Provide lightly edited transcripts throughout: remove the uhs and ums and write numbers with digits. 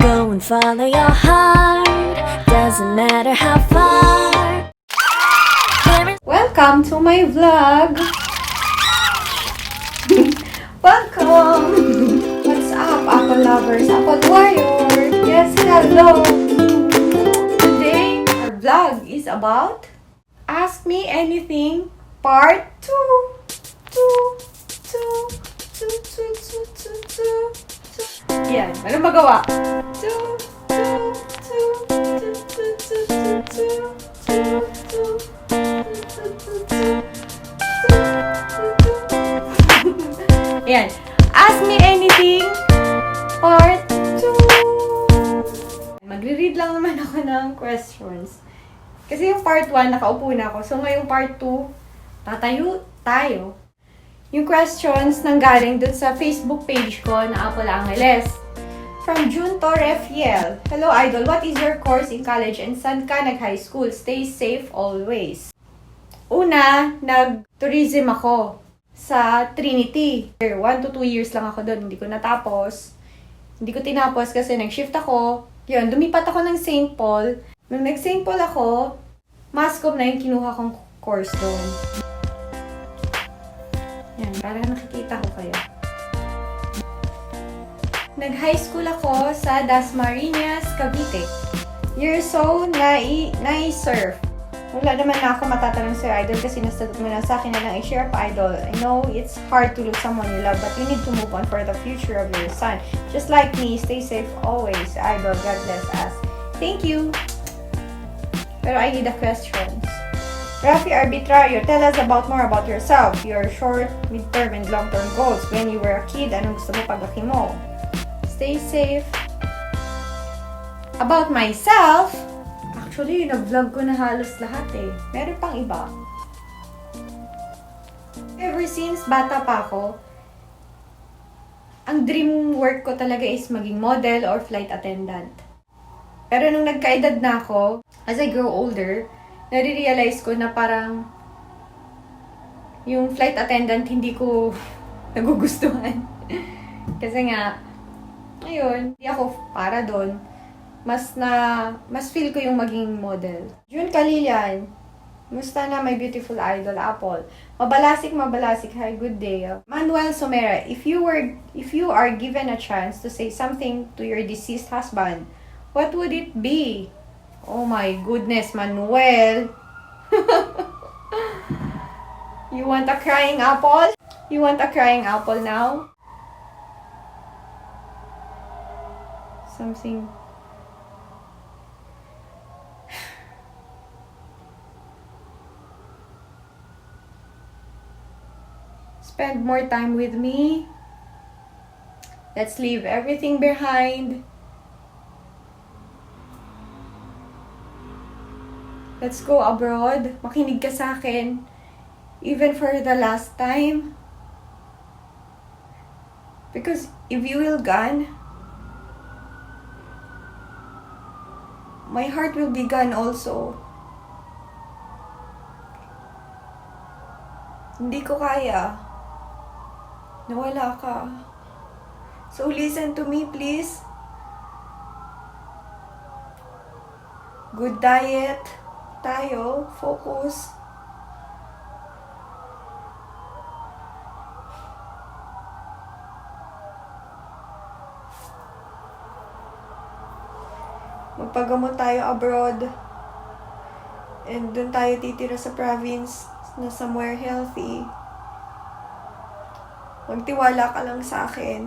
Go and follow your heart. Doesn't matter how far. Welcome to my vlog! Welcome! What's up, Apple lovers, Apple warrior? Yes, hello! Today, our vlog is about Ask Me Anything Part 2. Yan, ano magawa? Yan. Ask Me Anything Part 2. Magre-read lang naman ako ng questions. Kasi yung part 1, nakaupo na ako. So, ngayong part 2, tatayo tayo. Yung questions nanggaling dun sa Facebook page ko na Apple Angeles. From June Torrefiel. Hello, Idol. What is your course in college and saan ka nag-high school? Stay safe always. Una, nag-tourism ako sa Trinity. 1 to 2 years lang ako doon. Hindi ko natapos. Hindi ko tinapos kasi nag-shift ako. Yun, lumipat ako ng St. Paul. Nung nag-St. Paul ako, Mascom na yung kinuha kong course doon. Yan, para nakikita ko kayo. Nag-high school ako sa Dasmariñas, Cavite. You're so nice-surf. Wala naman na ako matatanong Sir Idol kasi nasagot mo na sa akin na lang i-share pa, Idol. I know it's hard to lose someone you love but you need to move on for the future of your son. Just like me, stay safe always, Idol. God bless us. Thank you. Pero I need the questions. Rafi Arbitrario, tell us more about yourself. Your short, mid-term, and long-term goals. When you were a kid, anong gusto mo paglaki mo? Stay safe. About myself, actually, nag-vlog ko na halos lahat eh. Meron pang iba. Ever since bata pa ako, ang dream work ko talaga is maging model or flight attendant. Pero nung nagkaedad na ako, as I grow older, nare-realize ko na parang yung flight attendant hindi ko nagugustuhan. Kasi nga, ayun, hindi ako para doon. Mas feel ko yung maging model. June Kalilian, musta na my beautiful idol, Apple? Mabalasik, hi, good day. Manuel Somera, if you are given a chance to say something to your deceased husband, what would it be? Oh my goodness, Manuel. You want a crying apple? You want a crying apple now? Something. Spend more time with me. Let's leave everything behind. Let's go abroad. Makinig ka sa akin. Even for the last time. Because if you will gone, my heart will be gone also. Hindi ko kaya. Nawala ka. So listen to me, please. Good diet. Tayo. Focus. Magpagamot tayo abroad. And dun tayo titira sa province na somewhere healthy. Magtiwala ka lang sa akin.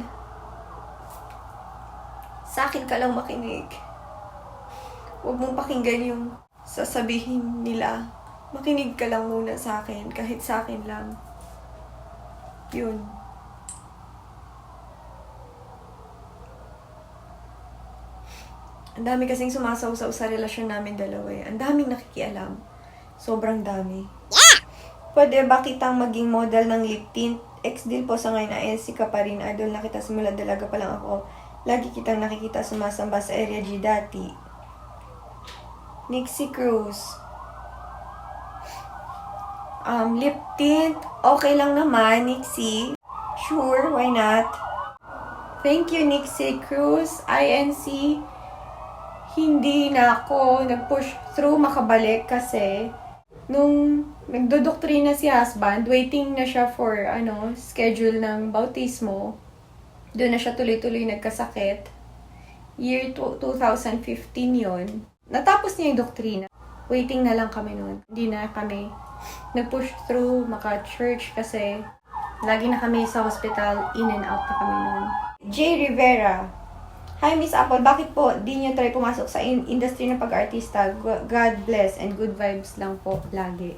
Sa akin ka lang makinig. Huwag mong pakinggan yung sasabihin nila. Makinig ka lang muna sa akin, kahit sa akin lang. Yun. Ang dami kasing sumasawsaw sa relasyon namin dalawa eh. Ang daming nakikialam. Sobrang dami. Pwede ba kitang maging model ng lip tint? Ex-deal po sa ngayon ay ka pa rin. Idol na kita simula dalaga pa lang ako. Lagi kitang nakikita sumasamba sa area G dati. Nixie Cruz. Lip tint, okay lang naman, Nixie. Sure, why not? Thank you, Nixie Cruz. INC, hindi na ako nag-push through makabalik kasi nung nagdodoktrina si husband, waiting na siya for schedule ng bautismo. Doon na siya tuloy-tuloy nagkasakit. Year 2015 yon. Natapos niya yung doktrina. Waiting na lang kami noon. Hindi na kami nag-push through maka-church kasi lagi na kami sa hospital, in and out na kami noon. J. Rivera. Hi, Miss Apple. Bakit po di niyo try pumasok sa industry ng pag-artista? God bless and good vibes lang po lagi.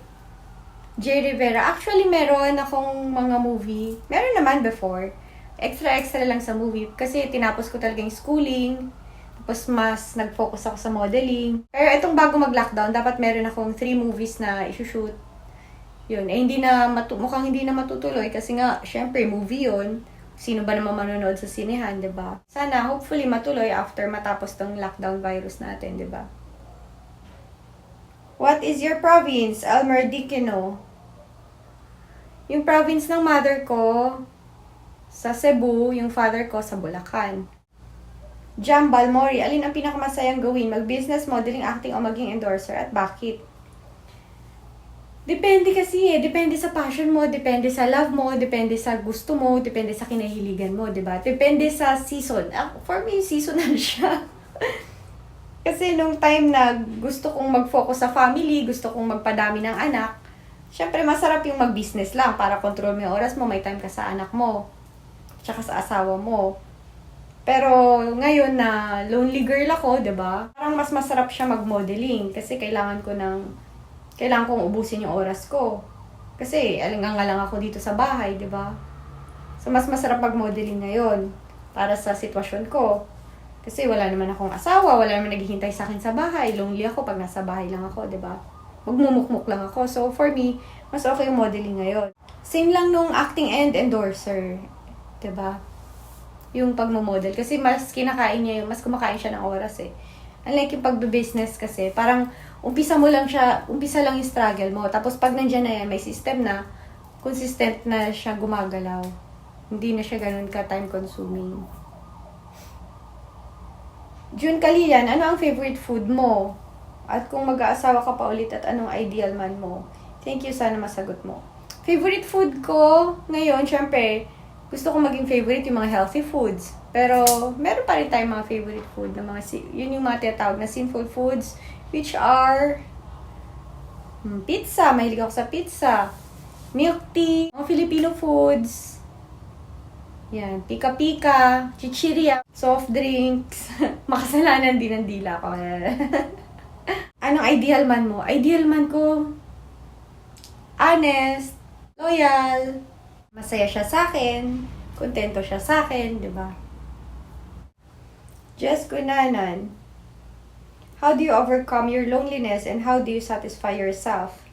J. Rivera. Actually, meron akong mga movie. Meron naman before. Extra lang sa movie. Kasi tinapos ko talaga yung schooling. Tapos mas nag-focus ako sa modeling. Pero itong bago mag-lockdown, dapat meron akong 3 movies na isushoot. Yun. Mukhang hindi na matutuloy. Kasi nga, syempre, movie yun. Sino ba naman manonood sa sinehan, diba? Sana, hopefully, matuloy after matapos tong lockdown virus natin, diba? What is your province? Elmer Dicino. Yung province ng mother ko, sa Cebu, yung father ko sa Bulacan. Jam Balmori, alin ang pinakamasayang gawin? Mag-business, modeling, acting, o maging endorser? At bakit? Depende kasi depende sa passion mo, depende sa love mo, depende sa gusto mo, depende sa kinahiligan mo, diba? Depende sa season. For me, seasonal siya. Kasi nung time na gusto kong mag-focus sa family, gusto kong magpadami ng anak, syempre masarap yung mag-business lang para control mo yung oras mo, may time ka sa anak mo, tsaka sa asawa mo. Pero ngayon na lonely girl ako, diba? Parang mas masarap siya mag-modeling kasi kailangan kong ubusin yung oras ko. Kasi, alingang lang ako dito sa bahay, di ba? So, mas masarap mag-modeling ngayon para sa sitwasyon ko. Kasi wala naman akong asawa, wala naman naghihintay sa akin sa bahay. Lonely ako pag nasa bahay lang ako, di ba? Magmumukmuk lang ako. So, for me, mas okay yung modeling ngayon. Same lang nung acting and endorser, di ba? Yung pagmamodel. Kasi mas kumakain siya ng oras eh. Unlike yung pagbe-business kasi, parang umpisa lang yung struggle mo. Tapos pag nandyan na yan, may system na, consistent na siya gumagalaw. Hindi na siya ganun ka-time consuming. June Kalian, ano ang favorite food mo? At kung mag-aasawa ka pa ulit at anong ideal man mo? Thank you, sana masagot mo. Favorite food ko ngayon, syempre, gusto ko maging favorite yung mga healthy foods. Pero, meron pa rin tayong mga favorite food na yun yung mga tinatawag na sinful foods, which are pizza, mahilig ako sa pizza, milk tea, mga Filipino foods, yan, pika-pika, chichirya, soft drinks, makasalanan din ang dila ko. Anong ideal man mo? Ideal man ko, honest, loyal, masaya siya sa akin, kontento siya sa akin, di ba? Jess Kunanan, how do you overcome your loneliness and how do you satisfy yourself?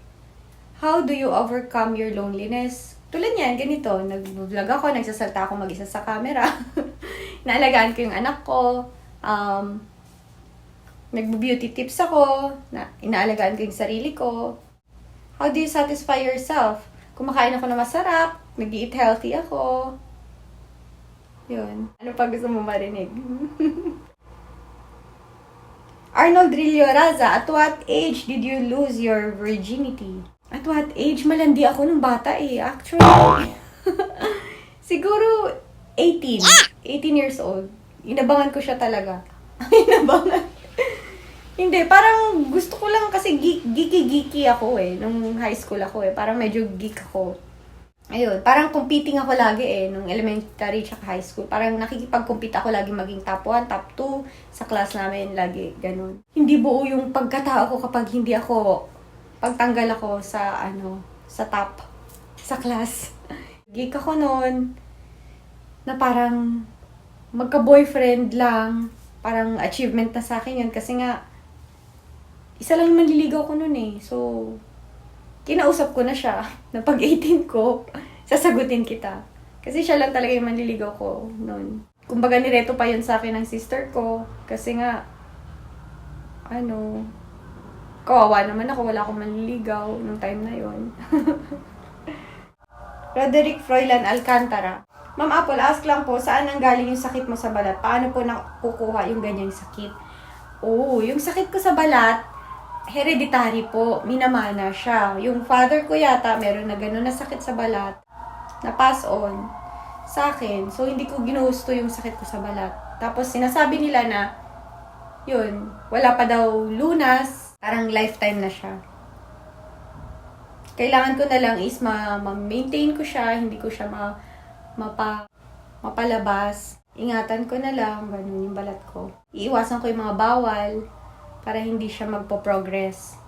How do you overcome your loneliness? Tulad niyan, ganito, nag-vlog ako, nagsasalta ako mag-isa sa camera. Naalagaan ko yung anak ko, nag-beauty tips ako, inaalagaan ko yung sarili ko. How do you satisfy yourself? Kumakain ako na masarap, nag-eat healthy ako. Yun. Ano pa gusto mo marinig? Arnold Rillo Raza, at what age did you lose your virginity? At what age? Malandi ako nung bata actually. Siguro 18. 18 years old. Inabangan ko siya talaga. Inabangan. Hindi, parang gusto ko lang kasi geeky ako nung high school ako Parang medyo geek ako. Ayun, parang competing ako lagi nung elementary tsaka high school. Parang nakikipag-compete ako lagi maging top 1, top 2 sa class namin, lagi ganun. Hindi buo yung pagkatao ko kapag hindi ako, pagtanggal ako sa top, sa class. Geek ako noon, na parang magka-boyfriend lang, parang achievement na sa akin yun kasi nga, isa lang yung manliligaw ko noon So, kinausap ko na siya na pag 18 ko, sasagutin kita. Kasi siya lang talaga yung manliligaw ko noon. Kumbaga nireto pa yun sa akin ng sister ko. Kasi nga, kawawa naman ako, wala akong manliligaw nung time na yun. Roderick Froilan Alcantara. Ma'am Apple, ask lang po, saan nanggaling yung sakit mo sa balat? Paano po nakukuha yung ganyang sakit? Oh, yung sakit ko sa balat, hereditary po. Minamana siya. Yung father ko yata, meron na gano'n na sakit sa balat. Na pass on sa akin. So, hindi ko ginusto yung sakit ko sa balat. Tapos, sinasabi nila na, yun, wala pa daw lunas. Parang lifetime na siya. Kailangan ko na lang is ma-maintain ko siya, hindi ko siya mapalabas. Ingatan ko na lang, ganun yung balat ko. Iiwasan ko yung mga bawal para hindi siya magpo-progress.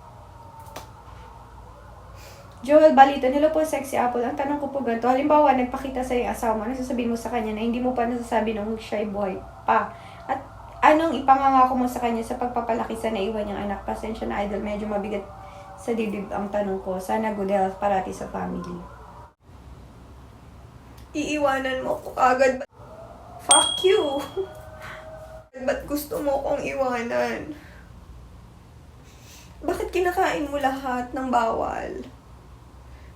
Joel Baliton, hello po, Sexy Apple. Ang tanong ko po ganito, halimbawa, nagpakita sa yung asawa mo, ano sasabihin mo sa kanya na hindi mo pa nasasabi nung siya ay buhay pa? At anong ipangangako mo sa kanya sa pagpapalaki sa naiwan niyang anak? Pasensya na, idol, medyo mabigat sa dibdib ang tanong ko. Sana good health parati sa family. Iiwanan mo ko agad. Fuck you! Ba't gusto mo kong iwanan? Bakit kinakain mo lahat ng bawal?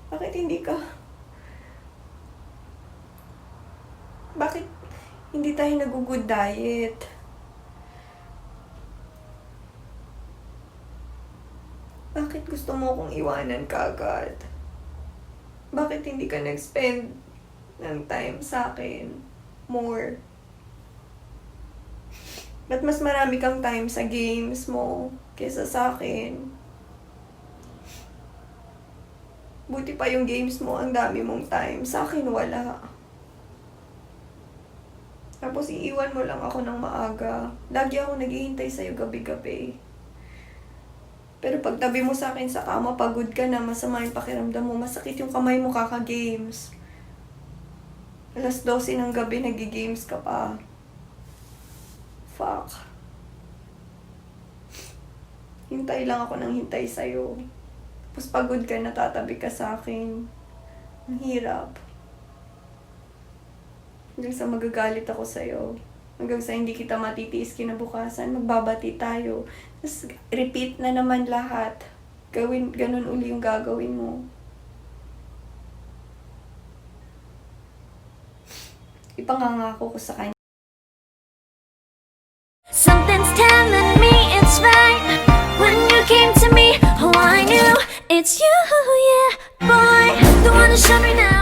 Bakit hindi ka... Bakit hindi tayo nag-good diet? Bakit gusto mo kong iwanan kagad? Bakit hindi ka nag-spend ng time sa akin? More. Ba't mas marami kang time sa games mo kesa sa akin? Buti pa yung games mo, ang dami mong time. Sa akin, wala. Tapos iiwan mo lang ako ng maaga. Lagi ako naghihintay sa'yo gabi-gabi. Pero pag tabi mo sa akin sa kama, pagod ka na, masama yung pakiramdam mo, masakit yung kamay mo kaka-games. 12:00 ng gabi, nag-games ka pa. Fuck. Hintay lang ako ng hintay sa'yo. Tapos pagod ka, natatabi ka sa akin. Ang hirap. Hanggang sa magagalit ako sa'yo. Hanggang sa hindi kita matitiis kinabukasan, magbabati tayo. Tapos repeat na naman lahat. Ganun uli yung gagawin mo. Ipangangako ko sa kanya. Something's telling me it's right. When you came to me, oh I knew it's you, yeah, boy, the one who showed me now.